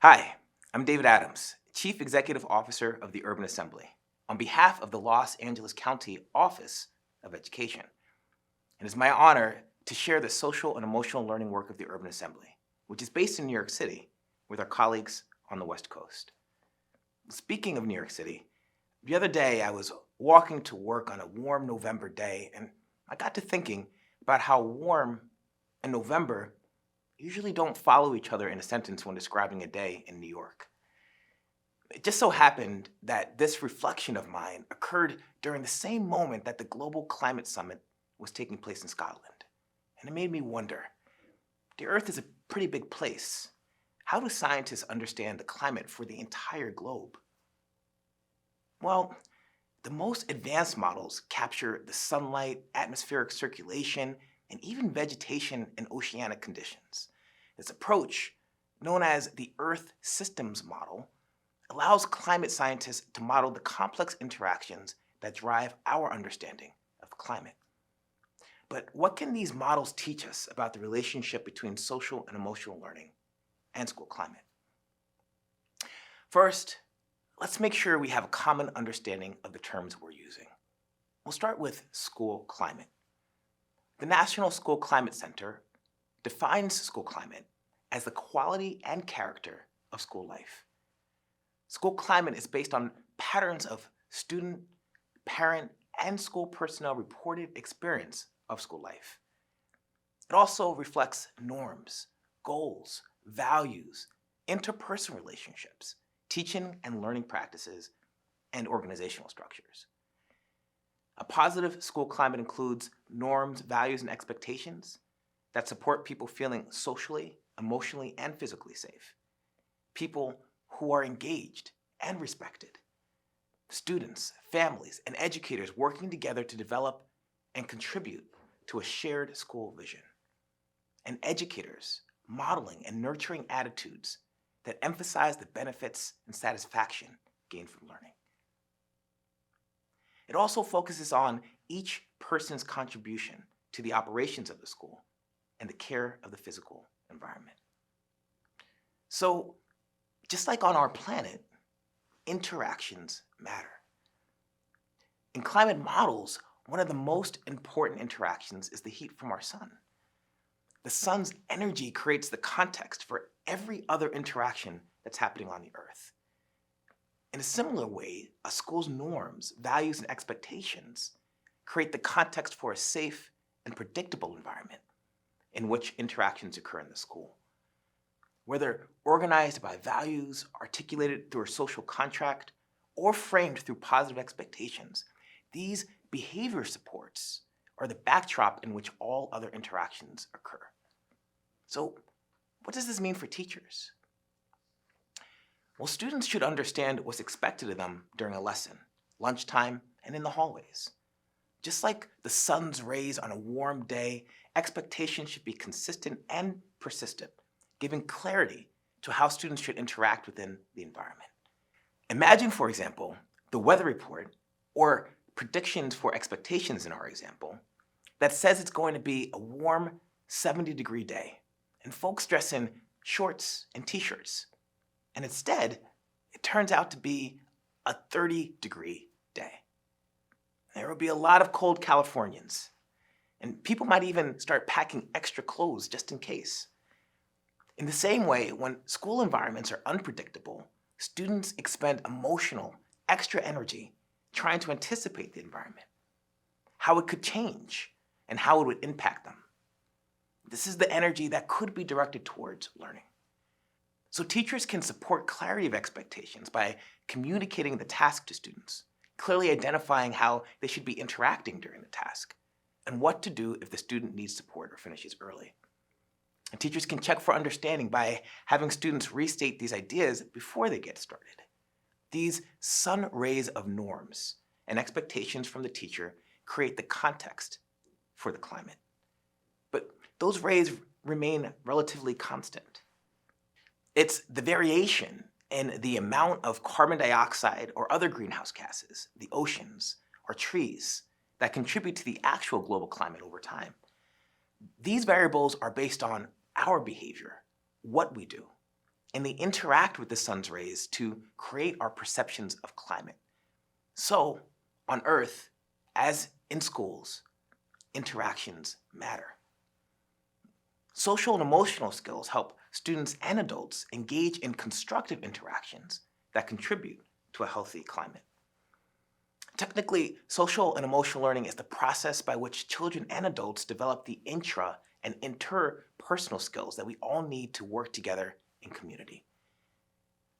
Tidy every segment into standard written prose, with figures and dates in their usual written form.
Hi, I'm David Adams, Chief Executive Officer of the Urban Assembly, on behalf of the Los Angeles County Office of Education. It is my honor to share the social and emotional learning work of the Urban Assembly, which is based in New York City, with our colleagues on the West Coast. Speaking of New York City, the other day I was walking to work on a warm November day, and I got to thinking about how warm and November usually don't follow each other in a sentence when describing a day in New York. It just so happened that this reflection of mine occurred during the same moment that the Global Climate Summit was taking place in Scotland. And it made me wonder, the Earth is a pretty big place. How do scientists understand the climate for the entire globe? Well, the most advanced models capture the sunlight, atmospheric circulation, and even vegetation and oceanic conditions. This approach, known as the Earth Systems Model, allows climate scientists to model the complex interactions that drive our understanding of climate. But what can these models teach us about the relationship between social and emotional learning and school climate? First, let's make sure we have a common understanding of the terms we're using. We'll start with school climate. The National School Climate Center defines school climate as the quality and character of school life. School climate is based on patterns of student, parent, and school personnel reported experience of school life. It also reflects norms, goals, values, interpersonal relationships, teaching and learning practices, and organizational structures. A positive school climate includes norms, values, and expectations that support people feeling socially, emotionally, and physically safe. People who are engaged and respected. Students, families, and educators working together to develop and contribute to a shared school vision. And educators modeling and nurturing attitudes that emphasize the benefits and satisfaction gained from learning. It also focuses on each person's contribution to the operations of the school and the care of the physical environment. So, just like on our planet, interactions matter. In climate models, one of the most important interactions is the heat from our sun. The sun's energy creates the context for every other interaction that's happening on the Earth. In a similar way, a school's norms, values, and expectations create the context for a safe and predictable environment in which interactions occur in the school. Whether organized by values, articulated through a social contract, or framed through positive expectations, these behavior supports are the backdrop in which all other interactions occur. So, what does this mean for teachers? Well, students should understand what's expected of them during a lesson, lunchtime, and in the hallways. Just like the sun's rays on a warm day, expectations should be consistent and persistent, giving clarity to how students should interact within the environment. Imagine, for example, the weather report or predictions for expectations in our example that says it's going to be a warm 70-degree day, and folks dress in shorts and t-shirts. And instead, it turns out to be a 30-degree day. There will be a lot of cold Californians, and people might even start packing extra clothes just in case. In the same way, when school environments are unpredictable, students expend emotional, extra energy trying to anticipate the environment, how it could change, and how it would impact them. This is the energy that could be directed towards learning. So teachers can support clarity of expectations by communicating the task to students, clearly identifying how they should be interacting during the task, and what to do if the student needs support or finishes early. And teachers can check for understanding by having students restate these ideas before they get started. These sun rays of norms and expectations from the teacher create the context for the climate. But those rays remain relatively constant. It's the variation in the amount of carbon dioxide or other greenhouse gases, the oceans or trees, that contribute to the actual global climate over time. These variables are based on our behavior, what we do, and they interact with the sun's rays to create our perceptions of climate. So, on Earth, as in schools, interactions matter. Social and emotional skills help students and adults engage in constructive interactions that contribute to a healthy climate. Technically, social and emotional learning is the process by which children and adults develop the intra and interpersonal skills that we all need to work together in community.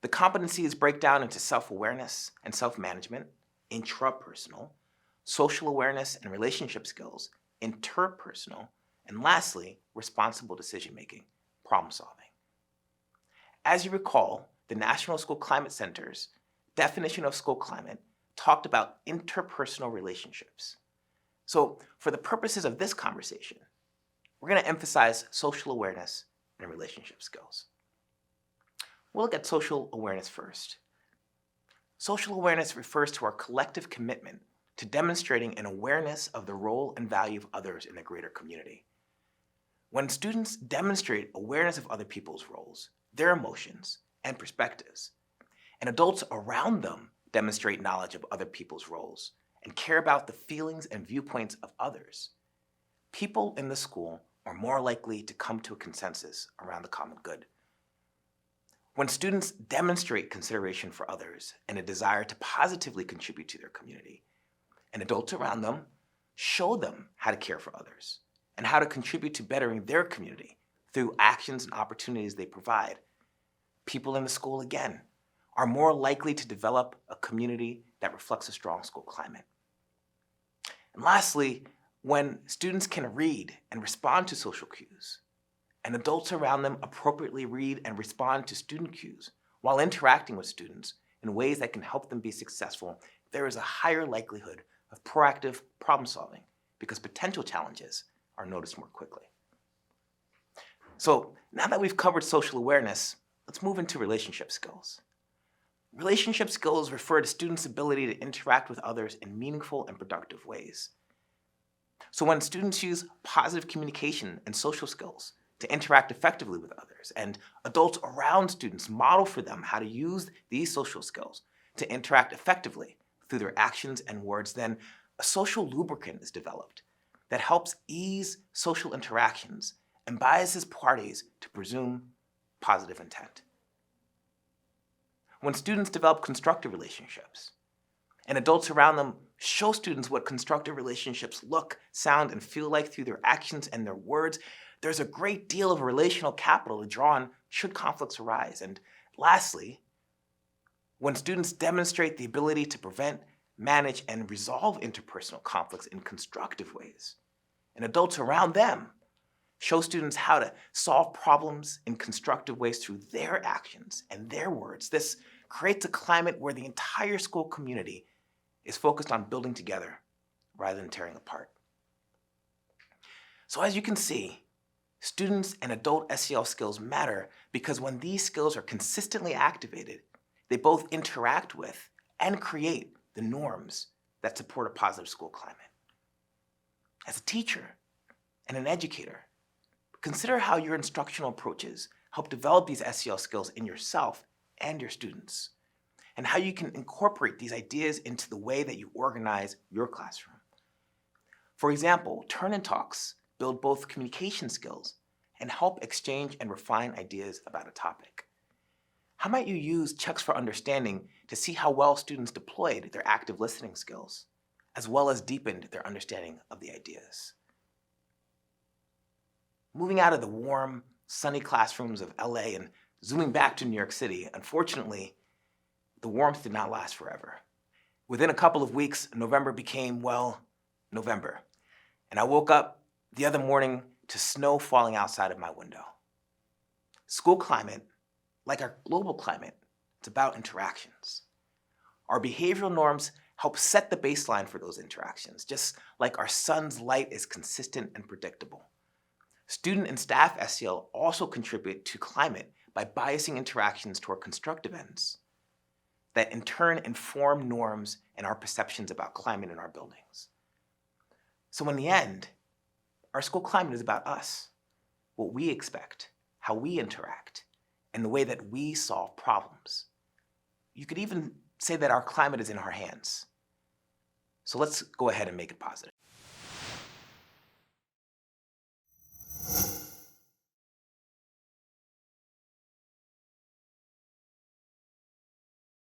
The competencies break down into self-awareness and self-management, intrapersonal, social awareness and relationship skills, interpersonal, and lastly, responsible decision-making, problem-solving. As you recall, the National School Climate Center's definition of school climate talked about interpersonal relationships. So for the purposes of this conversation, we're going to emphasize social awareness and relationship skills. We'll look at social awareness first. Social awareness refers to our collective commitment to demonstrating an awareness of the role and value of others in the greater community. When students demonstrate awareness of other people's roles, their emotions, and perspectives, and adults around them demonstrate knowledge of other people's roles and care about the feelings and viewpoints of others, people in the school are more likely to come to a consensus around the common good. When students demonstrate consideration for others and a desire to positively contribute to their community, and adults around them show them how to care for others and how to contribute to bettering their community through actions and opportunities they provide, people in the school, again, are more likely to develop a community that reflects a strong school climate. And lastly, when students can read and respond to social cues, and adults around them appropriately read and respond to student cues while interacting with students in ways that can help them be successful, there is a higher likelihood of proactive problem solving because potential challenges are noticed more quickly. So now that we've covered social awareness, let's move into relationship skills. Relationship skills refer to students' ability to interact with others in meaningful and productive ways. So when students use positive communication and social skills to interact effectively with others, and adults around students model for them how to use these social skills to interact effectively through their actions and words, then a social lubricant is developed that helps ease social interactions and biases parties to presume positive intent. When students develop constructive relationships, and adults around them show students what constructive relationships look, sound, and feel like through their actions and their words, there's a great deal of relational capital to draw on should conflicts arise. And lastly, when students demonstrate the ability to prevent, manage, and resolve interpersonal conflicts in constructive ways, and adults around them show students how to solve problems in constructive ways through their actions and their words, this creates a climate where the entire school community is focused on building together rather than tearing apart. So as you can see, students and adult SEL skills matter because when these skills are consistently activated, they both interact with and create the norms that support a positive school climate. As a teacher and an educator, consider how your instructional approaches help develop these SEL skills in yourself and your students, and how you can incorporate these ideas into the way that you organize your classroom. For example, turn and talks build both communication skills and help exchange and refine ideas about a topic. How might you use checks for understanding to see how well students deployed their active listening skills, as well as deepened their understanding of the ideas? Moving out of the warm, sunny classrooms of LA and zooming back to New York City, unfortunately, the warmth did not last forever. Within a couple of weeks, November became, well, November. And I woke up the other morning to snow falling outside of my window. School climate, like our global climate, it's about interactions. Our behavioral norms help set the baseline for those interactions, just like our sun's light is consistent and predictable. Student and staff SEL also contribute to climate by biasing interactions toward constructive ends that in turn inform norms and our perceptions about climate in our buildings. So in the end, our school climate is about us, what we expect, how we interact, and the way that we solve problems. You could even say that our climate is in our hands. So let's go ahead and make it positive.